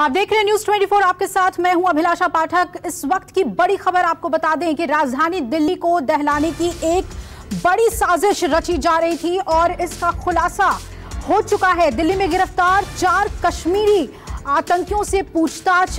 आप देख रहे हैं न्यूज 24। आपके साथ मैं हूं अभिलाषा पाठक। इस वक्त की बड़ी खबर आपको बता दें कि राजधानी दिल्ली को दहलाने की एक बड़ी साजिश रची जा रही थी और इसका खुलासा हो चुका है। दिल्ली में गिरफ्तार 4 कश्मीरी आतंकियों से पूछताछ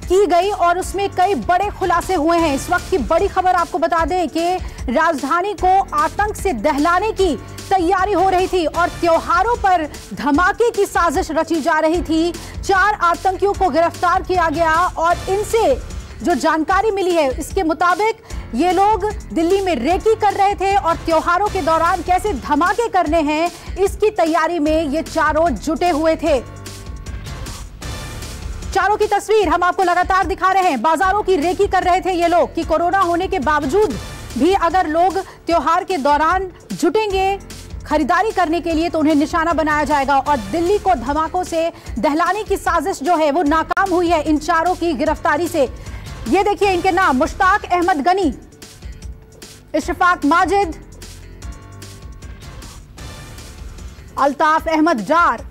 की गई और उसमें कई बड़े खुलासे हुए हैं। इस वक्त की बड़ी खबर आपको बता दें कि राजधानी को आतंक से दहलाने की तैयारी हो रही थी और त्योहारों पर धमाके की साजिश रची जा रही थी। 4 आतंकियों को गिरफ्तार किया गया और इनसे जो जानकारी मिली है इसके मुताबिक ये लोग दिल्ली में रेकी कर रहे थे और त्योहारों के दौरान कैसे धमाके करने हैं इसकी तैयारी में ये चारों जुटे हुए थे। चारों की तस्वीर हम आपको लगातार दिखा रहे हैं। बाजारों की रेकी कर रहे थे ये लोग कि कोरोना होने के बावजूद भी अगर लोग त्योहार के दौरान जुटेंगे खरीदारी करने के लिए तो उन्हें निशाना बनाया जाएगा और दिल्ली को धमाकों से दहलाने की साजिश जो है वो नाकाम हुई है इन चारों की गिरफ्तारी से। ये देखिए इनके नाम मुश्ताक अहमद गनी, इशफाक माजिद, अल्ताफ अहमद डार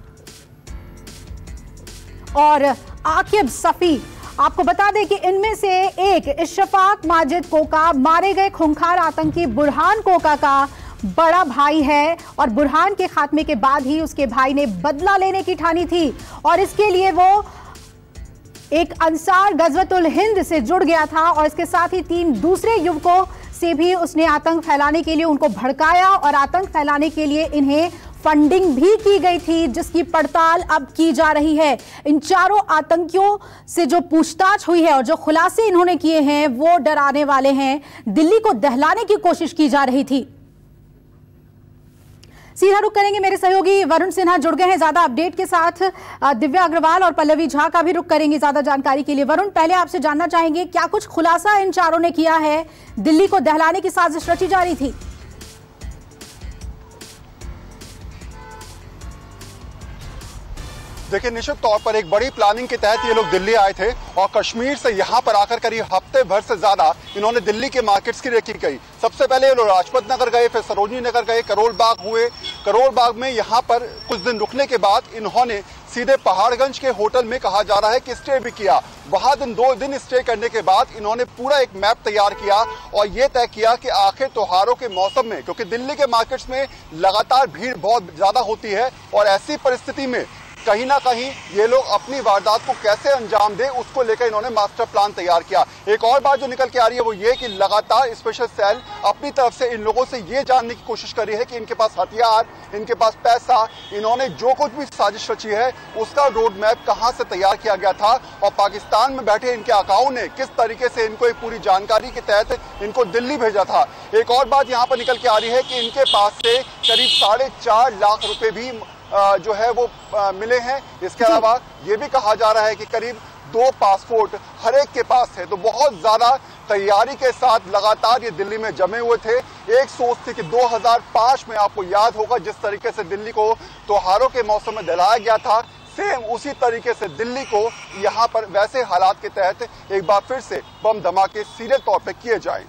और आकिब सफी। आपको बता दें कि इनमें से एक इशफाक माजिद कोका मारे गए खूंखार आतंकी बुरहान कोका का बड़ा भाई है और बुरहान के खात्मे के बाद ही उसके भाई ने बदला लेने की ठानी थी और इसके लिए वो एक अंसार गजवतुल हिंद से जुड़ गया था और इसके साथ ही 3 दूसरे युवकों से भी उसने आतंक फैलाने के लिए उनको भड़काया और आतंक फैलाने के लिए इन्हें फंडिंग भी की गई थी जिसकी पड़ताल अब की जा रही है। इन चारों आतंकियों से जो पूछताछ हुई है और जो खुलासे इन्होंने किए हैं वो डराने वाले हैं। दिल्ली को दहलाने की कोशिश की जा रही थी। सीधा रुख करेंगे, मेरे सहयोगी वरुण सिन्हा जुड़ गए हैं ज्यादा अपडेट के साथ। दिव्या अग्रवाल और पल्लवी झा का भी रुख करेंगे ज्यादा जानकारी के लिए। वरुण, पहले आपसे जानना चाहेंगे क्या कुछ खुलासा इन चारों ने किया है? दिल्ली को दहलाने की साजिश रची जा रही थी। देखिए, निश्चित तौर पर एक बड़ी प्लानिंग के तहत ये लोग दिल्ली आए थे और कश्मीर से यहाँ पर आकर करीब हफ्ते भर से ज्यादा इन्होंने दिल्ली के मार्केट्स की रेकी की। सबसे पहले ये लोग लाजपत नगर गए, फिर सरोजनी नगर गए, करोल बाग हुए। करोल बाग में यहाँ पर कुछ दिन रुकने के बाद इन्होंने सीधे पहाड़गंज के होटल में कहा जा रहा है कि स्टे भी किया। वहां 2 दिन स्टे करने के बाद इन्होंने पूरा एक मैप तैयार किया और ये तय किया कि आखिर त्योहारों के मौसम में, क्योंकि दिल्ली के मार्केट्स में लगातार भीड़ बहुत ज्यादा होती है और ऐसी परिस्थिति में कहीं ना कहीं ये लोग अपनी वारदात को कैसे अंजाम दे उसको लेकर इन्होंने मास्टर प्लान तैयार किया। एक और बात जो निकल के आ रही है वो ये कि लगातार स्पेशल सेल अपनी तरफ से इन लोगों से ये जानने की कोशिश कर रही है कि इनके पास हथियार, इनके पास पैसा, इन्होंने जो कुछ भी साजिश रची है उसका रोड मैप कहाँ से तैयार किया गया था और पाकिस्तान में बैठे इनके आकाओं ने किस तरीके से इनको एक पूरी जानकारी के तहत इनको दिल्ली भेजा था। एक और बात यहाँ पर निकल के आ रही है कि इनके पास से करीब 4.5 लाख रुपए भी जो है वो मिले हैं। इसके अलावा ये भी कहा जा रहा है कि करीब 2 पासपोर्ट हर एक के पास है। तो बहुत ज्यादा तैयारी के साथ लगातार ये दिल्ली में जमे हुए थे। एक सोच थी कि 2005 में आपको याद होगा जिस तरीके से दिल्ली को त्योहारों के मौसम में दहलाया गया था, सेम उसी तरीके से दिल्ली को यहाँ पर वैसे हालात के तहत एक बार फिर से बम धमाके सीरियल तौर पर किए जाए।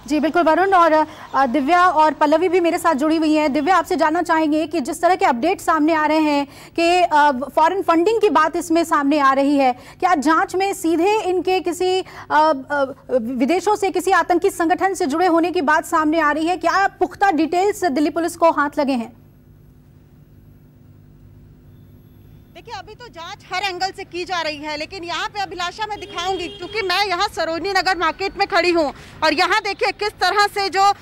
जी बिल्कुल वरुण, और दिव्या और पल्लवी भी मेरे साथ जुड़ी हुई हैं। दिव्या, आपसे जानना चाहेंगे कि जिस तरह के अपडेट सामने आ रहे हैं कि फॉरेन फंडिंग की बात इसमें सामने आ रही है, क्या जांच में सीधे इनके किसी विदेशों से किसी आतंकी संगठन से जुड़े होने की बात सामने आ रही है? क्या पुख्ता डिटेल्स दिल्ली पुलिस को हाथ लगे हैं? देखिए, अभी तो जांच हर एंगल से की जा रही है, लेकिन यहाँ पे अभिलाषा मैं दिखाऊंगी क्योंकि मैं यहाँ सरोजनी नगर मार्केट में खड़ी हूँ और यहाँ देखिए किस तरह से जो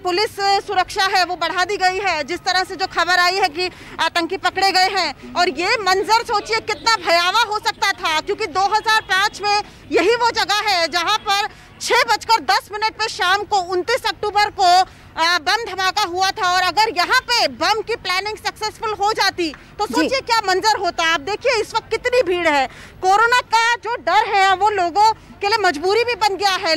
पुलिस सुरक्षा है वो बढ़ा दी गई है। जिस तरह से जो खबर आई है कि आतंकी पकड़े गए हैं और ये मंजर सोचिए कितना भयावह हो सकता था, क्योंकि 2005 में यही वो जगह है जहाँ पर 6:10 पे शाम को 29 अक्टूबर को बम धमाका हुआ था और अगर यहाँ पे बम की प्लानिंग सक्सेसफुल हो जाती तो सोचिए क्या मंजर होता। आप देखिए इस वक्त कितनी भीड़ है। कोरोना का जो डर है वो लोगों के लिए मजबूरी भी बन गया है।